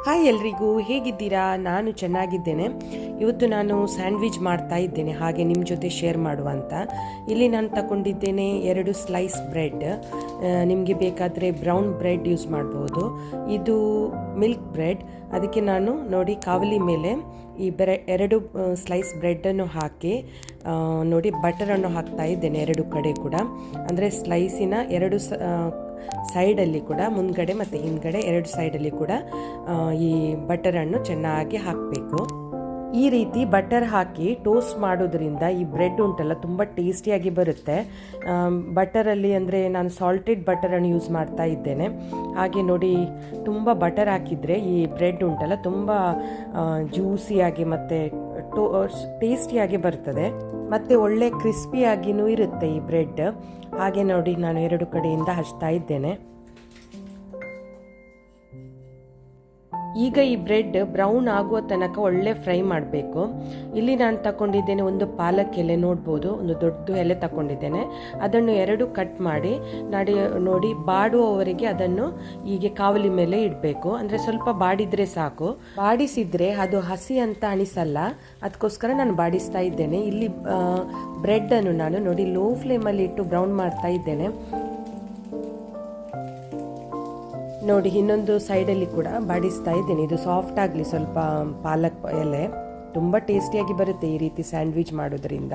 Hi ಎಲ್ರಿಗೂ, ಹೇಗಿದ್ದೀರಾ? ನಾನು ಚೆನ್ನಾಗಿದ್ದೇನೆ. ಇವತ್ತು ನಾನು ಸ್ಯಾಂಡ್ವಿಚ್ ಮಾಡ್ತಾ ಇದ್ದೇನೆ, ಹಾಗೆ ನಿಮ್ಮ ಜೊತೆ ಶೇರ್ ಮಾಡುವಂತ. ಇಲ್ಲಿ ನಾನು ತಗೊಂಡಿದ್ದೇನೆ 2 ಸ್ಲೈಸ್ ಬ್ರೆಡ್. ನಿಮಗೆ ಬೇಕಾದರೆ ಬ್ರೌನ್ ಬ್ರೆಡ್ ಯೂಸ್ ಮಾಡ್ಬೋದು. ಇದು ಮಿಲ್ಕ್ ಬ್ರೆಡ್. ಅದಕ್ಕೆ ನಾನು ನೋಡಿ ಕಾವಲಿ ಮೇಲೆ ಈ 2 ಸ್ಲೈಸ್ ಬ್ರೆಡ್ಡನ್ನು ಹಾಕಿ ನೋಡಿ ಬಟರನ್ನು ಹಾಕ್ತಾ ಇದ್ದೇನೆ 2 ಕಡೆ ಕೂಡ. ಅಂದರೆ ಸ್ಲೈಸಿನ 2 ಸೈಡಲ್ಲಿ ಕೂಡ, ಮುಂದ್ಗಡೆ ಮತ್ತು ಹಿಂದ್ಗಡೆ 2 ಸೈಡಲ್ಲಿ ಕೂಡ ಈ ಬಟರನ್ನು ಚೆನ್ನಾಗಿ ಹಾಕಬೇಕು. ಈ ರೀತಿ ಬಟರ್ ಹಾಕಿ ಟೋಸ್ಟ್ ಮಾಡೋದ್ರಿಂದ ಈ ಬ್ರೆಡ್ ಉಂಟಲ್ಲ ತುಂಬ ಟೇಸ್ಟಿಯಾಗಿ ಬರುತ್ತೆ. ಬಟರಲ್ಲಿ ಅಂದರೆ ನಾನು ಸಾಲ್ಟೆಡ್ ಬಟರನ್ನು ಯೂಸ್ ಮಾಡ್ತಾ ಇದ್ದೇನೆ. ಹಾಗೆ ನೋಡಿ ತುಂಬ ಬಟರ್ ಹಾಕಿದರೆ ಈ ಬ್ರೆಡ್ ಉಂಟಲ್ಲ ತುಂಬ ಜ್ಯೂಸಿಯಾಗಿ ಮತ್ತು ಟೇಸ್ಟಿಯಾಗಿ ಬರ್ತದೆ, ಮತ್ತು ಒಳ್ಳೆ ಕ್ರಿಸ್ಪಿಯಾಗಿಯೂ ಇರುತ್ತೆ ಈ ಬ್ರೆಡ್. ಹಾಗೆ ನೋಡಿ ನಾನು 2 ಕಡೆಯಿಂದ ಹಚ್ತಾ ಇದ್ದೇನೆ. ಈಗ ಈ ಬ್ರೆಡ್ ಬ್ರೌನ್ ಆಗುವ ತನಕ ಒಳ್ಳೆ ಫ್ರೈ ಮಾಡಬೇಕು. ಇಲ್ಲಿ ನಾನು ತಗೊಂಡಿದ್ದೇನೆ ಒಂದು ಪಾಲಕ್ ಎಲೆ, ನೋಡ್ಬೋದು, ಒಂದು ದೊಡ್ಡ ಎಲೆ ತಗೊಂಡಿದ್ದೇನೆ. ಅದನ್ನು 2 ಕಟ್ ಮಾಡಿ ನೋಡಿ ಬಾಡುವವರೆಗೆ ಅದನ್ನು ಹೀಗೆ ಕಾವಲಿ ಮೇಲೆ ಇಡಬೇಕು. ಅಂದರೆ ಸ್ವಲ್ಪ ಬಾಡಿದ್ರೆ ಸಾಕು, ಬಾಡಿಸಿದ್ರೆ ಅದು ಹಸಿ ಅಂತ ಅನಿಸಲ್ಲ, ಅದಕ್ಕೋಸ್ಕರ ನಾನು ಬಾಡಿಸ್ತಾ ಇದ್ದೇನೆ. ಇಲ್ಲಿ ಬ್ರೆಡ್ಡನ್ನು ನಾನು ನೋಡಿ ಲೋ ಫ್ಲೇಮಲ್ಲಿ ಇಟ್ಟು ಬ್ರೌನ್ ಮಾಡ್ತಾ ಇದ್ದೇನೆ. ನೋಡಿ ಇನ್ನೊಂದು ಸೈಡಲ್ಲಿ ಕೂಡ ಬಾಡಿಸ್ತಾ ಇದ್ದೇನೆ. ಇದು ಸಾಫ್ಟ್ ಆಗಲಿ ಸ್ವಲ್ಪ ಪಾಲಕ್ ಎಲೆ, ತುಂಬ ಟೇಸ್ಟಿಯಾಗಿ ಬರುತ್ತೆ ಈ ರೀತಿ ಸ್ಯಾಂಡ್ವಿಚ್ ಮಾಡೋದ್ರಿಂದ.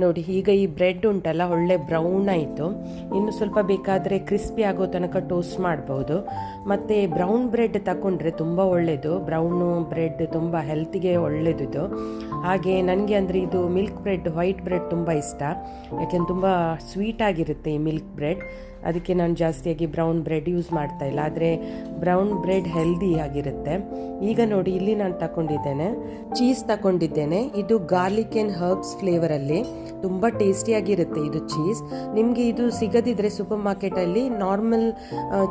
ನೋಡಿ ಈಗ ಈ ಬ್ರೆಡ್ ಉಂಟಲ್ಲ ಒಳ್ಳೆ ಬ್ರೌನ್ ಆಯಿತು. ಇನ್ನು ಸ್ವಲ್ಪ ಬೇಕಾದರೆ ಕ್ರಿಸ್ಪಿ ಆಗೋ ತನಕ ಟೋಸ್ಟ್ ಮಾಡ್ಬೋದು. ಮತ್ತು ಬ್ರೌನ್ ಬ್ರೆಡ್ ತಗೊಂಡ್ರೆ ತುಂಬ ಒಳ್ಳೆಯದು. ಬ್ರೌನು ಬ್ರೆಡ್ ತುಂಬ ಹೆಲ್ತಿಗೆ ಒಳ್ಳೆಯದು. ಹಾಗೆ ನನಗೆ ಅಂದರೆ ಇದು ಮಿಲ್ಕ್ ಬ್ರೆಡ್, ವೈಟ್ ಬ್ರೆಡ್ ತುಂಬ ಇಷ್ಟ, ಯಾಕೆಂದ್ರೆ ತುಂಬ ಸ್ವೀಟಾಗಿರುತ್ತೆ ಈ ಮಿಲ್ಕ್ ಬ್ರೆಡ್. ಅದಕ್ಕೆ ನಾನು ಜಾಸ್ತಿಯಾಗಿ ಬ್ರೌನ್ ಬ್ರೆಡ್ ಯೂಸ್ ಮಾಡ್ತಾ ಇಲ್ಲ, ಆದರೆ ಬ್ರೌನ್ ಬ್ರೆಡ್ ಹೆಲ್ದಿ ಆಗಿರುತ್ತೆ. ಈಗ ನೋಡಿ ಇಲ್ಲಿ ನಾನು ತಗೊಂಡಿದ್ದೇನೆ ಚೀಸ್ ತಗೊಂಡಿದ್ದೇನೆ. ಇದು ಗಾರ್ಲಿಕ್ ಆ್ಯಂಡ್ ಹರ್ಬ್ಸ್ ಫ್ಲೇವರಲ್ಲಿ ತುಂಬ ಟೇಸ್ಟಿಯಾಗಿರುತ್ತೆ ಇದು ಚೀಸ್. ನಿಮಗೆ ಇದು ಸಿಗದಿದ್ರೆ ಸೂಪರ್ ಮಾರ್ಕೆಟಲ್ಲಿ ನಾರ್ಮಲ್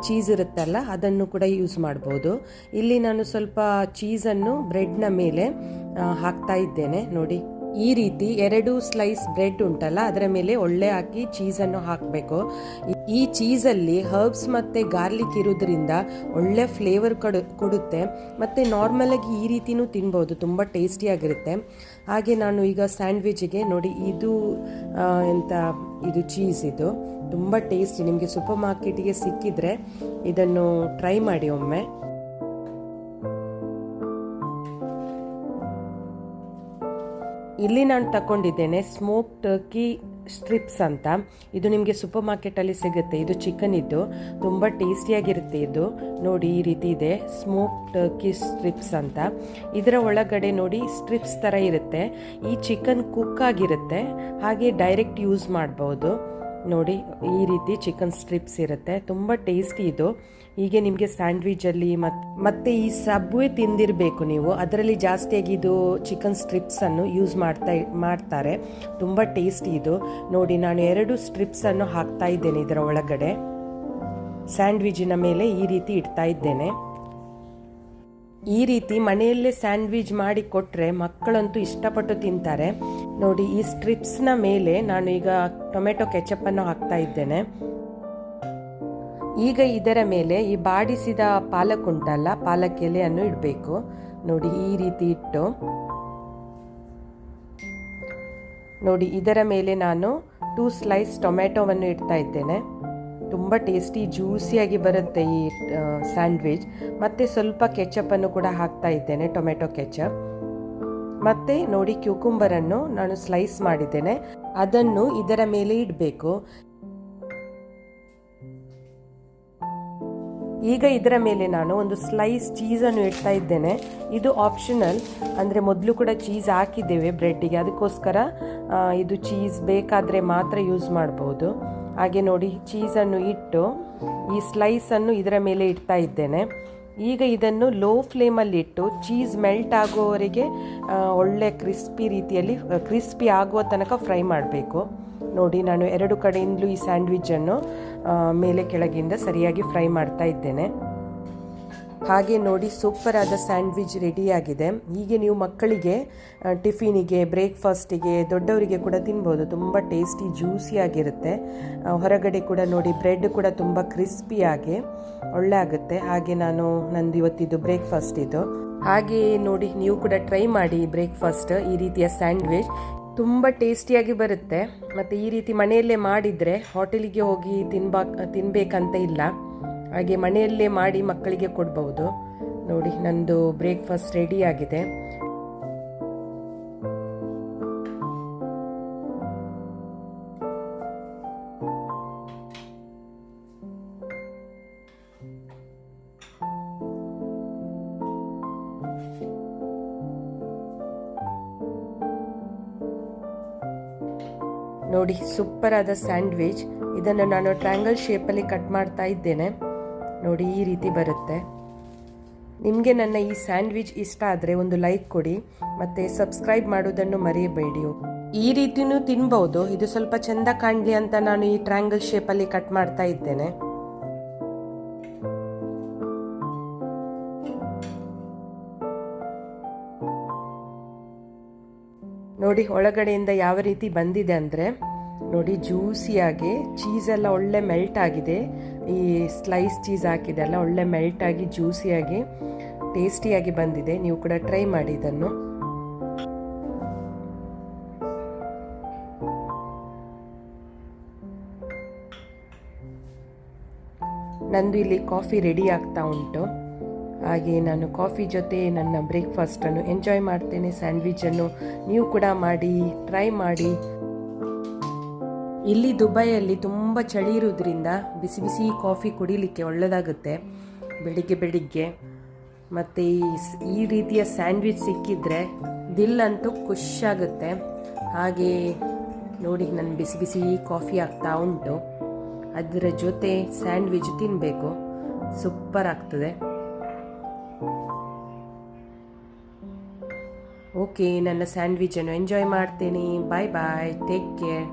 ಚೀಸ್ ಇರುತ್ತಲ್ಲ, ಅದನ್ನು ಕೂಡ ಯೂಸ್ ಮಾಡ್ಬೋದು. ಇಲ್ಲಿ ನಾನು ಸ್ವಲ್ಪ ಚೀಸನ್ನು ಬ್ರೆಡ್ನ ಮೇಲೆ ಹಾಕ್ತಾ ಇದ್ದೇನೆ. ನೋಡಿ ಈ ರೀತಿ 2 ಸ್ಲೈಸ್ ಬ್ರೆಡ್ ಉಂಟಲ್ಲ ಅದರ ಮೇಲೆ ಒಳ್ಳೆ ಹಾಕಿ ಚೀಸನ್ನು ಹಾಕಬೇಕು. ಈ ಚೀಸಲ್ಲಿ ಹರ್ಬ್ಸ್ ಮತ್ತು ಗಾರ್ಲಿಕ್ ಇರೋದ್ರಿಂದ ಒಳ್ಳೆ ಫ್ಲೇವರ್ ಕೊಡುತ್ತೆ, ಮತ್ತು ನಾರ್ಮಲಾಗಿ ಈ ರೀತಿನೂ ತಿನ್ಬೋದು, ತುಂಬ ಟೇಸ್ಟಿಯಾಗಿರುತ್ತೆ. ಹಾಗೆ ನಾನು ಈಗ ಸ್ಯಾಂಡ್ವಿಚ್ಗೆ ನೋಡಿ ಇದು ಇದು ಚೀಸ್, ಇದು ತುಂಬ ಟೇಸ್ಟಿ. ನಿಮಗೆ ಸೂಪರ್ ಮಾರ್ಕೆಟಿಗೆ ಸಿಕ್ಕಿದ್ರೆ ಇದನ್ನು ಟ್ರೈ ಮಾಡಿ ಒಮ್ಮೆ. ಇಲ್ಲಿ ನಾನು ತಗೊಂಡಿದ್ದೇನೆ ಸ್ಮೋಕ್ ಟರ್ಕಿ ಸ್ಟ್ರಿಪ್ಸ್ ಅಂತ. ಇದು ನಿಮಗೆ ಸೂಪರ್ ಮಾರ್ಕೆಟಲ್ಲಿ ಸಿಗುತ್ತೆ. ಇದು ಚಿಕನ್ ಇದ್ದು ತುಂಬ ಟೇಸ್ಟಿಯಾಗಿರುತ್ತೆ. ಇದು ನೋಡಿ ಈ ರೀತಿ ಇದೆ, ಸ್ಮೋಕ್ ಟರ್ಕಿ ಸ್ಟ್ರಿಪ್ಸ್ ಅಂತ. ಇದರ ಒಳಗಡೆ ನೋಡಿ ಸ್ಟ್ರಿಪ್ಸ್ ಥರ ಇರುತ್ತೆ. ಈ ಚಿಕನ್ ಕುಕ್ ಆಗಿರುತ್ತೆ, ಹಾಗೆ ಡೈರೆಕ್ಟ್ ಯೂಸ್ ಮಾಡ್ಬೋದು. ನೋಡಿ ಈ ರೀತಿ ಚಿಕನ್ ಸ್ಟ್ರಿಪ್ಸ್ ಇರುತ್ತೆ, ತುಂಬ ಟೇಸ್ಟಿ ಇದು. ಹೀಗೆ ನಿಮಗೆ ಸ್ಯಾಂಡ್ವಿಚಲ್ಲಿ ಮತ್ತೆ ಈ ಸಬ್ವೆ ತಿಂದಿರಬೇಕು ನೀವು, ಅದರಲ್ಲಿ ಜಾಸ್ತಿಯಾಗಿ ಇದು ಚಿಕನ್ ಸ್ಟ್ರಿಪ್ಸನ್ನು ಯೂಸ್ ಮಾಡ್ತಾರೆ, ತುಂಬ ಟೇಸ್ಟಿ ಇದು. ನೋಡಿ ನಾನು 2 ಸ್ಟ್ರಿಪ್ಸನ್ನು ಹಾಕ್ತಾ ಇದ್ದೇನೆ ಇದರ ಒಳಗಡೆ, ಸ್ಯಾಂಡ್ವಿಚಿನ ಮೇಲೆ ಈ ರೀತಿ ಇಡ್ತಾ ಇದ್ದೇನೆ. ಈ ರೀತಿ ಮನೆಯಲ್ಲೇ ಸ್ಯಾಂಡ್ವಿಚ್ ಮಾಡಿ ಕೊಟ್ಟರೆ ಮಕ್ಕಳಂತೂ ಇಷ್ಟಪಟ್ಟು ತಿಂತಾರೆ. ನೋಡಿ ಈ ಸ್ಟ್ರಿಪ್ಸ್ನ ಮೇಲೆ ನಾನು ಈಗ ಟೊಮೆಟೊ ಕೆಚಪ್ಪನ್ನು ಹಾಕ್ತಾ ಇದ್ದೇನೆ. ಈಗ ಇದರ ಮೇಲೆ ಈ ಬಾಡಿಸಿದ ಪಾಲಕ್ ಉಂಟಲ್ಲ, ಪಾಲಕ್ ಎಲೆಯನ್ನು ಇಡಬೇಕು. ನೋಡಿ ಈ ರೀತಿ ಇಟ್ಟು ನೋಡಿ ಇದರ ಮೇಲೆ ನಾನು 2 ಸ್ಲೈಸ್ ಟೊಮೆಟೊವನ್ನು ಇಡ್ತಾ ಇದ್ದೇನೆ. ತುಂಬ ಟೇಸ್ಟಿ ಜ್ಯೂಸಿಯಾಗಿ ಬರುತ್ತೆ ಈ ಸ್ಯಾಂಡ್ವಿಚ್. ಮತ್ತು ಸ್ವಲ್ಪ ಕೆಚಪ್ಪನ್ನು ಕೂಡ ಹಾಕ್ತಾ ಇದ್ದೇನೆ, ಟೊಮೆಟೊ ಕೆಚಪ್. ಮತ್ತು ನೋಡಿ ಕ್ಯೂಕುಂಬರನ್ನು ನಾನು ಸ್ಲೈಸ್ ಮಾಡಿದ್ದೇನೆ, ಅದನ್ನು ಇದರ ಮೇಲೆ ಇಡಬೇಕು. ಈಗ ಇದರ ಮೇಲೆ ನಾನು ಒಂದು ಸ್ಲೈಸ್ ಚೀಸನ್ನು ಇಡ್ತಾ ಇದ್ದೇನೆ. ಇದು ಆಪ್ಷನಲ್, ಅಂದರೆ ಮೊದಲು ಕೂಡ ಚೀಸ್ ಹಾಕಿದ್ದೇವೆ ಬ್ರೆಡ್ಡಿಗೆ, ಅದಕ್ಕೋಸ್ಕರ ಇದು ಚೀಸ್ ಬೇಕಾದರೆ ಮಾತ್ರ ಯೂಸ್ ಮಾಡ್ಬೋದು. ಹಾಗೆ ನೋಡಿ ಚೀಸನ್ನು ಇಟ್ಟು ಈ ಸ್ಲೈಸನ್ನು ಇದರ ಮೇಲೆ ಇಡ್ತಾ ಇದ್ದೇನೆ. ಈಗ ಇದನ್ನು ಲೋ ಫ್ಲೇಮಲ್ಲಿ ಇಟ್ಟು ಚೀಸ್ ಮೆಲ್ಟ್ ಆಗುವವರೆಗೆ ಒಳ್ಳೆ ಕ್ರಿಸ್ಪಿ ಆಗುವ ತನಕ ಫ್ರೈ ಮಾಡಬೇಕು. ನೋಡಿ ನಾನು 2 ಕಡೆಯಿಂದಲೂ ಈ ಸ್ಯಾಂಡ್ವಿಚನ್ನು ಮೇಲೆ ಕೆಳಗಿಂದ ಸರಿಯಾಗಿ ಫ್ರೈ ಮಾಡ್ತಾ ಇದ್ದೇನೆ. ಹಾಗೆ ನೋಡಿ ಸೂಪರ್ ಆದ ಸ್ಯಾಂಡ್ವಿಚ್ ರೆಡಿಯಾಗಿದೆ. ಹೀಗೆ ನೀವು ಮಕ್ಕಳಿಗೆ ಟಿಫಿನಿಗೆ, ಬ್ರೇಕ್ಫಾಸ್ಟಿಗೆ, ದೊಡ್ಡವರಿಗೆ ಕೂಡ ತಿನ್ಬೋದು. ತುಂಬ ಟೇಸ್ಟಿ ಜ್ಯೂಸಿಯಾಗಿರುತ್ತೆ. ಹೊರಗಡೆ ಕೂಡ ನೋಡಿ ಬ್ರೆಡ್ ಕೂಡ ತುಂಬ ಕ್ರಿಸ್ಪಿಯಾಗಿ ಒಳ್ಳೆ ಆಗುತ್ತೆ. ಹಾಗೆ ನಂದು ಇವತ್ತಿದ್ದು ಬ್ರೇಕ್ಫಾಸ್ಟ್ ಇದು. ಹಾಗೆ ನೋಡಿ ನೀವು ಕೂಡ ಟ್ರೈ ಮಾಡಿ ಬ್ರೇಕ್ಫಾಸ್ಟ್ ಈ ರೀತಿಯ ಸ್ಯಾಂಡ್ವಿಚ್. ತುಂಬ ಟೇಸ್ಟಿಯಾಗಿ ಬರುತ್ತೆ. ಮತ್ತು ಈ ರೀತಿ ಮನೆಯಲ್ಲೇ ಮಾಡಿದರೆ ಹೋಟೆಲಿಗೆ ಹೋಗಿ ತಿನ್ನಬೇಕಂತ ಇಲ್ಲ. ಹಾಗೆ ಮನೆಯಲ್ಲೇ ಮಾಡಿ ಮಕ್ಕಳಿಗೆ ಕೊಡ್ಬೋದು. ನೋಡಿ ನಂದು ಬ್ರೇಕ್ಫಾಸ್ಟ್ ರೆಡಿ ಆಗಿದೆ. ನೋಡಿ ಸೂಪರ್ ಆದ ಸ್ಯಾಂಡ್ವಿಚ್. ಇದನ್ನು ನಾನು ಟ್ರಯಾಂಗಲ್ ಶೇಪಲ್ಲಿ ಕಟ್ ಮಾಡ್ತಾ ಇದ್ದೇನೆ. ನೋಡಿ ಈ ರೀತಿ ಬರುತ್ತೆ. ನಿಮಗೆ ನನ್ನ ಈ ಸ್ಯಾಂಡ್ವಿಚ್ ಇಷ್ಟ ಆದರೆ ಒಂದು ಲೈಕ್ ಕೊಡಿ ಮತ್ತು ಸಬ್ಸ್ಕ್ರೈಬ್ ಮಾಡೋದನ್ನು ಮರೆಯಬೇಡಿ. ಈ ರೀತಿಯೂ ತಿನ್ಬೋದು. ಇದು ಸ್ವಲ್ಪ ಚೆಂದ ಕಾಣಲಿ ಅಂತ ನಾನು ಈ ಟ್ರಯಾಂಗಲ್ ಶೇಪಲ್ಲಿ ಕಟ್ ಮಾಡ್ತಾ ಇದ್ದೇನೆ. ನೋಡಿ ಒಳಗಡೆಯಿಂದ ಯಾವ ರೀತಿ ಬಂದಿದೆ ಅಂದರೆ ನೋಡಿ ಜ್ಯೂಸಿಯಾಗಿ ಚೀಸೆಲ್ಲ ಒಳ್ಳೆ ಮೆಲ್ಟ್ ಆಗಿದೆ. ಈ ಸ್ಲೈಸ್ ಚೀಸ್ ಹಾಕಿದೆ ಅಲ್ಲ, ಒಳ್ಳೆ ಮೆಲ್ಟ್ ಆಗಿ ಜ್ಯೂಸಿಯಾಗಿ ಟೇಸ್ಟಿಯಾಗಿ ಬಂದಿದೆ. ನೀವು ಕೂಡ ಟ್ರೈ ಮಾಡಿ ಇದನ್ನು. ನಂದು ಇಲ್ಲಿ ಕಾಫಿ ರೆಡಿ ಆಗ್ತಾ ಉಂಟು. ಹಾಗೆ ನಾನು ಕಾಫಿ ಜೊತೆ ನನ್ನ ಬ್ರೇಕ್ಫಾಸ್ಟನ್ನು ಎಂಜಾಯ್ ಮಾಡ್ತೇನೆ. ಸ್ಯಾಂಡ್ವಿಚನ್ನು ನೀವು ಕೂಡ ಮಾಡಿ ಟ್ರೈ ಮಾಡಿ. ಇಲ್ಲಿ ದುಬೈಯಲ್ಲಿ ತುಂಬ ಚಳಿ ಇರೋದ್ರಿಂದ ಬಿಸಿ ಬಿಸಿ ಕಾಫಿ ಕುಡಿಲಿಕ್ಕೆ ಒಳ್ಳೆಯದಾಗುತ್ತೆ ಬೆಳಿಗ್ಗೆ. ಮತ್ತು ಈ ರೀತಿಯ ಸ್ಯಾಂಡ್ವಿಚ್ ಸಿಕ್ಕಿದ್ರೆ ದಿಲ್ಲಂತೂ ಖುಷಿಯಾಗುತ್ತೆ. ಹಾಗೆ ನೋಡಿ ನನ್ನ ಬಿಸಿ ಬಿಸಿ ಕಾಫಿ ಆಗ್ತಾ ಉಂಟು. ಅದರ ಜೊತೆ ಸ್ಯಾಂಡ್ವಿಚ್ ತಿನ್ನಬೇಕು, ಸೂಪರ್ ಆಗ್ತದೆ. ಓಕೆ, ನನ್ನ ಸ್ಯಾಂಡ್ವಿಚನ್ನು ಎಂಜಾಯ್ ಮಾಡ್ತೇನೆ. ಬಾಯ್ ಬಾಯ್, ಟೇಕ್ ಕೇರ್.